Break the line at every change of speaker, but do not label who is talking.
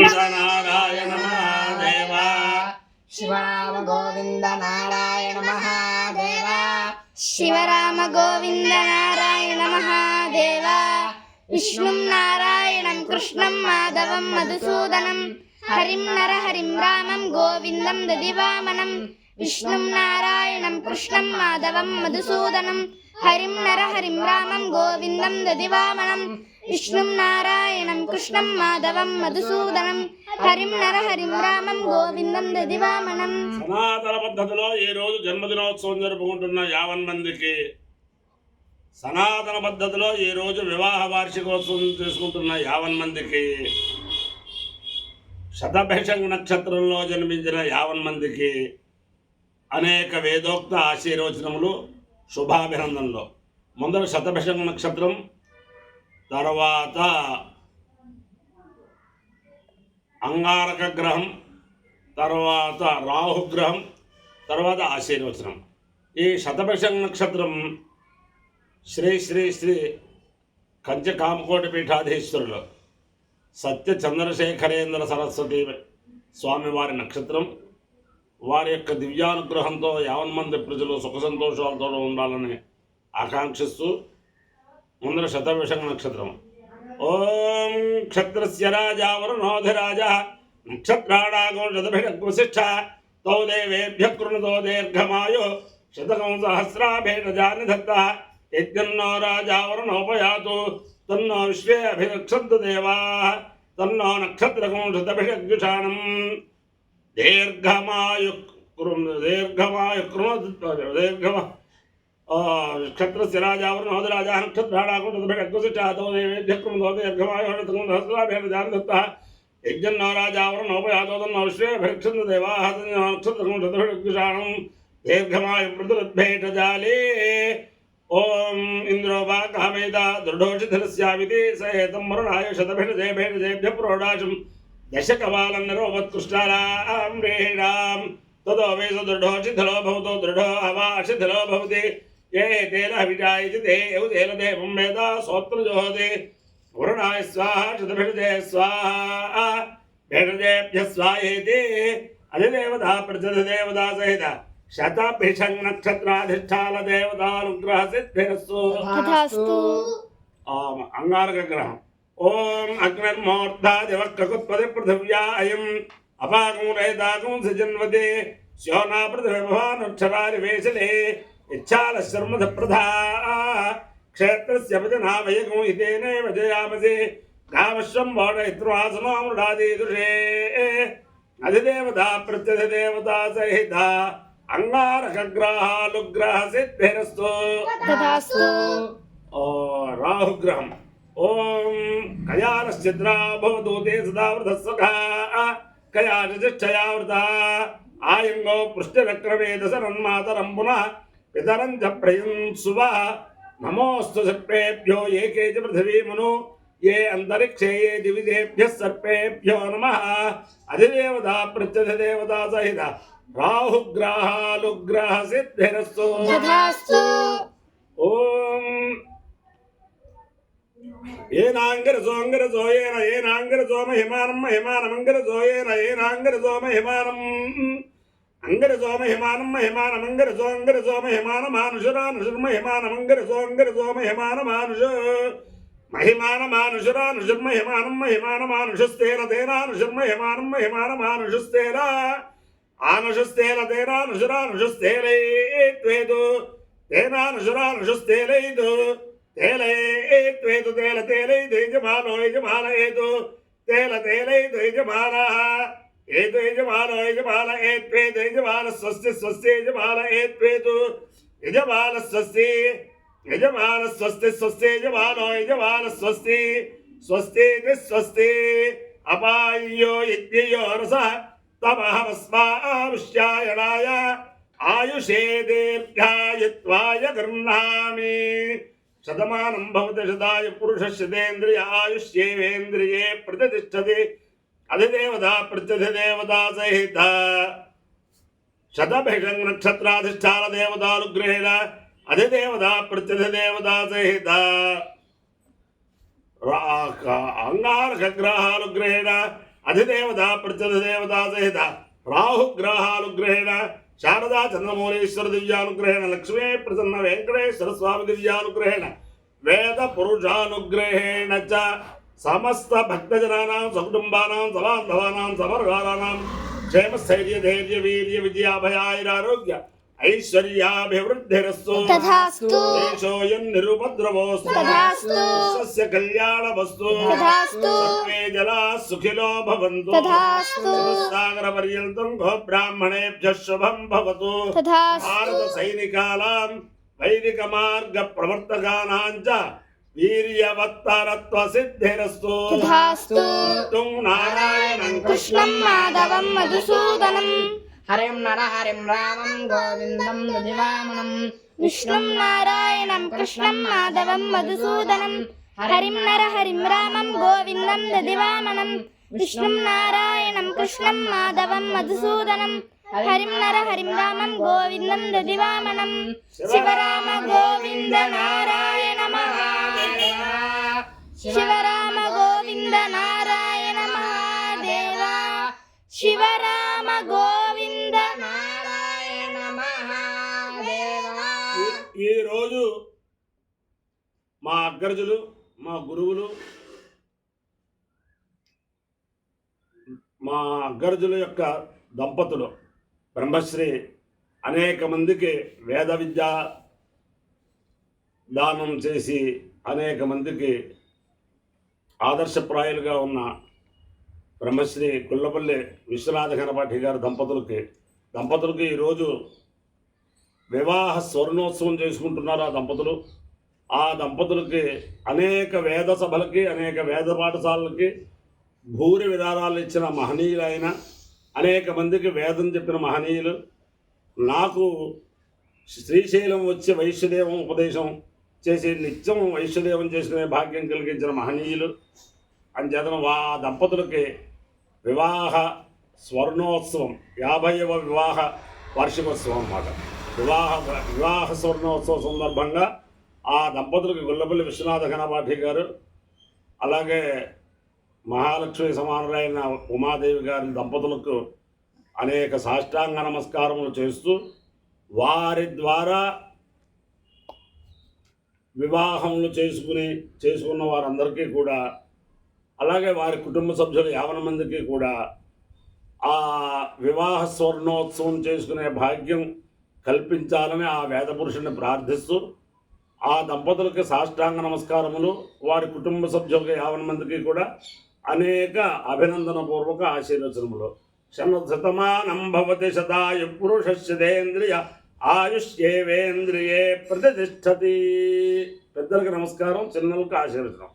గోవింద నారాయణ మహాదేవ
శివరామ గోవింద నారాయణ మహాదేవ
శివరామ గోవింద నారాయణ మహాదేవ విష్ణుం నారాయణం కృష్ణం మాధవం మధుసూదనం హరిం నరహరిం రామం గోవిందం దదివామనం విష్ణుం నారాయణం కృష్ణం మాధవం మధుసూదనం హరిం నరహరిం రామం గోవిందం దదివామనం విష్ణుం నారాయణం కృష్ణం మాధవం మధుసూదనం హరిం నరహరిం రామం గోవిందం దదివామనం.
సనాతన పద్ధతిలో ఈ రోజు జన్మదినోత్సవం జరుపుకుంటున్న 50 మందికి, సనాతన పద్ధతిలో ఈ రోజు వివాహ వార్షికోత్సవం చేసుకుంటున్న 50 మందికి, శతభిషంగ నక్షత్రంలో జన్మించిన 50 మందికి అనేక వేదోక్త ఆశీర్వచనములు, శుభాభినందనలు. ముందర శతభిషంగ నక్షత్రం, తర్వాత అంగారక గ్రహం, తర్వాత రాహుగ్రహం, తర్వాత ఆశీర్వచనం. ఈ శతభిషంగ నక్షత్రం శ్రీ శ్రీ శ్రీ కంచి కామకోటి పీఠాధీశ్వరులు సత్య చంద్రశేఖరేంద్ర సరస్వతి స్వామివారి నక్షత్రం. వారి యొక్క దివ్యానుగ్రహంతో 50 మంది ప్రజలు సుఖ సంతోషాలతో ఉండాలని ఆకాంక్షిస్తూ ముందర శతభిషంగ నక్షత్రం. ఓం క్షత్రస్య రాజా వరుణోధిరాజ నక్షత్రాణాగో శతభిషగ్వశిష్ట తౌ దేవేభ్య కృణుతో దీర్ఘమాయు శతకం సహస్రాభేషజాని దత్త యజ్ఞన్నో రాజా వరుణోపయాతు తన్నో విశ్వే అభిరక్షంతు దేవా తన్నో నక్షత్రకం శతభిషగ్యుషాణం దీర్ఘమాయు క్షత్రస్య రాజా వరుణోధిరాజ నక్షత్రాణాగో శతభిషగ్వశిష్ట తౌ దేవేభ్య కృణుతో దీర్ఘమాయు శతకం సహస్రాభేషజాని దత్త యజ్ఞన్నో రాజా వరుణోపయాతో తన్నో విశ్వే అభిరక్షంతు దేవా తన్నో నక్షత్రకం శతభిషగ్యుషాణం దీర్ఘమాయు మృదురుద్భేషజాలే. ఓం ఇంద్రో వాకామేద దృఢోషిధిరస్యామితి సయేతం వరుణాయ శతభిషజే భేషజేభ్య ప్రోడాశం దశకపాలన్నరోపత్కృష్టారాం రేడాం తదో వేస దృఢోషిధిలో భవతో దృఢో అవాషిధిలో భవతి ఏ తేన విజాయితి దేవ దేవం వేద సోత్రజోహతి వరుణాయ స్వాహ శతభిషజే స్వాహ భేషజేభ్య స్వాహేతి అధిదేవతా ప్రతిదేవతా సహిత శతభిషంగ నక్షత్రాధిష్టాన దేవతానుగ్రహ సిద్ధిరస్తు. అంగారక గ్రహం. ఓం అగ్నిర్మూర్ధాదివక్రకుత్పది పృథివ్యా అయం అపాకం రేతాకం సజన్వతే శోనా పృథివ్యభానుక్షరారి వేశలే ఇచ్ఛాల శర్మధ ప్రధా క్షేత్రస్య భజనాభయకం ఇతేనేవ జయామసి గామశ్వం మోడయిత్వాసనో మృడాదీదుషే అధిదేవతా ప్రత్యధిదేవతా సహిత అంగారకగ్రహాలుగ్రహ సిద్ధిరస్తు. రాహుగ్రహం. ఓం కయానశ్చిద్రా భవదూతే సదావృతస్సఖా కయానచిక్షయావృత ఆయంగో పృష్ఠరక్రమే దశరన్మాతరం పునః పితరం చ ప్రయుంసువ నమోస్తు సర్పేభ్యో ఏకే చ పృథివీమను ఏ అంతరిక్షే ఏ దివిదేభ్యః సర్పేభ్యో నమః అధిదేవతా ప్రత్యధిదేవతా సహిత రాహుగ్రహాలుగ్రహ సిద్ధిరస్తు. ఓం ఏనాంగరజోంగరజో ఏన ఏనాంగరజో మహిమానం మహిమానమంగరజో ఏన ఏనాంగరజో మహిమానం అంగరజో మహిమానం మహిమానమంగరజో అంగరజో మహిమానమానుషురానుషుర్మహిమానమంగరజో అంగరజో మహిమానమానుష మహిమానమానుషురానుషుర్మహిమానం మహిమానమానుషస్తేన తేనానుషుర్మహిమానం మహిమానమానుషస్తేన ఆనుషస్తేన తేనానుషురానుషస్తేలైత్వేదు తేనానుషురానుషస్తేలైదు తేలైత్వేదు తేల తేలైదు యజమానో యజమాన ఏదు తేల తేలైదు యజమాన ఏదు యజమానో యజమాన ఏత్వేదు యజమాన స్వస్తి స్వస్తి యజమాన ఏత్వేదు యజమాన స్వస్తి యజమాన స్వస్తి స్వస్తి యజమానో యజమాన స్వస్తి స్వస్తి స్వస్తి అపాయ్యో యజ్ఞయో రస తమహమస్మావిష్యాయణాయ ఆయుషే దీర్ఘాయుత్వాయ గృహ్ణామి. శతమానం భవతి శతాయ పురుషశతేంద్రియ ఆయుష్యేవేంద్రియే ప్రతిష్టతి అధిదేవతా ప్రత్యధిదేవతా సహిత శతభిషంగ నక్షత్రాధిష్టాన దేవతానుగ్రహేణ అధిదేవతా ప్రత్యధిదేవతా సహిత అంగారక గ్రహానుగ్రహేణ అధిదేవత ప్రత్యధిదేవత సహిత రాహుగ్రహానుగ్రహేణ శారదా చంద్రమౌళీశ్వర దివ్యానుగ్రహేణ లక్ష్మీ ప్రసన్న వెంకటేశ్వర స్వామి దివ్యానుగ్రహేణ వేద పురుషానుగ్రహేణ చ సమస్త భక్తజనానాం సకుటుంబానాం సబాంధవానాం సమర్గానాం క్షేమస్థైర్య ధైర్య వీర్య విద్యాభయాైరారోగ్య ఐశ్వర్యాభివృద్ధిరస్తు
తథాస్తు
దేశోయం నిరుపద్రవోస్తు
తథాస్తు
సస్య కళ్యాణమస్తు
తథాస్తు
సర్వే జనా సుఖినో భవంతు
తథాస్తు
సాగర పర్యంతం గోబ్రాహ్మణేభ్యః శుభం భవతు
తథాస్తు
భారత సైనికానాం వైదిక మార్గ ప్రవర్తకానాం చ వీర్యవత్తరత్వ సిద్ధిరస్తు
తథాస్తు
తుం నారాయణం
కృష్ణం మాధవం మధుసూదనం
హరిం నరహరిం రామం గోవిందం దివామనం
విష్ణుం నారాయణం కృష్ణం మాధవం మధుసూదనం హరిం నరహరిం రామం గోవిందం దదివామనం విష్ణుం నారాయణం కృష్ణం మాధవం మధుసూదనం హరిం నరహరిం రామం గోవిందం దదివామనం శివరామ గోవింద నారాయణ మహాదేవ శివరామ గోవింద నారాయణ మహాదేవ శివరామ గోవింద
నారాయణ మహాదేవ.
ఈరోజు మా అగ్రజులు మా గురువులు మా అగ్రజుల యొక్క దంపతులు బ్రహ్మశ్రీ అనేక మందికి వేద విద్యా దానం చేసి అనేక మందికి ఆదర్శప్రాయులుగా ఉన్న బ్రహ్మశ్రీ గుల్లపల్లి విశ్వనాథ గణపాఠి గారి దంపతులకి ఈరోజు వివాహ స్వర్ణోత్సవం చేసుకుంటున్నారు ఆ దంపతులకి అనేక వేద సభలకి అనేక వేద పాఠశాలలకి భూరి విధానాలు ఇచ్చిన మహనీయులైన అనేక మందికి వేదం చెప్పిన మహనీయులు నాకు శ్రీశైలం వచ్చి వైశ్యదేవం ఉపదేశం చేసి నిత్యం వైశ్యదేవం చేసుకునే భాగ్యం కలిగించిన మహనీయులు అంచేతను ఆ దంపతులకి వివాహ స్వర్ణోత్సవం 50వ వివాహ వార్షికోత్సవం అన్నమాట. వివాహ స్వర్ణోత్సవం సందర్భంగా ఆ దంపతులకి గుల్లపల్లి విశ్వనాథ గణపాఠి గారు అలాగే మహాలక్ష్మి సమానులైన ఉమాదేవి గారి దంపతులకు అనేక సాష్టాంగ నమస్కారములు చేస్తూ వారి ద్వారా వివాహములు చేసుకున్న వారందరికీ కూడా అలాగే వారి కుటుంబ సభ్యులు 50 మందికి కూడా ఆ వివాహ స్వర్ణోత్సవం చేసుకునే భాగ్యం కల్పించాలని ఆ వేద పురుషుని ప్రార్థిస్తూ ఆ దంపతులకి సాష్టాంగ నమస్కారములు వారి కుటుంబ సభ్యులకి 50 మందికి కూడా అనేక అభినందనపూర్వక ఆశీర్వచనములు. శతమానం భవతి శతాయు పురుషస్యేంద్రియ ఆయుష్యేవేంద్రియే ప్రతిష్టతి. పెద్దలకు నమస్కారం, చిన్నలకు ఆశీర్వచనం.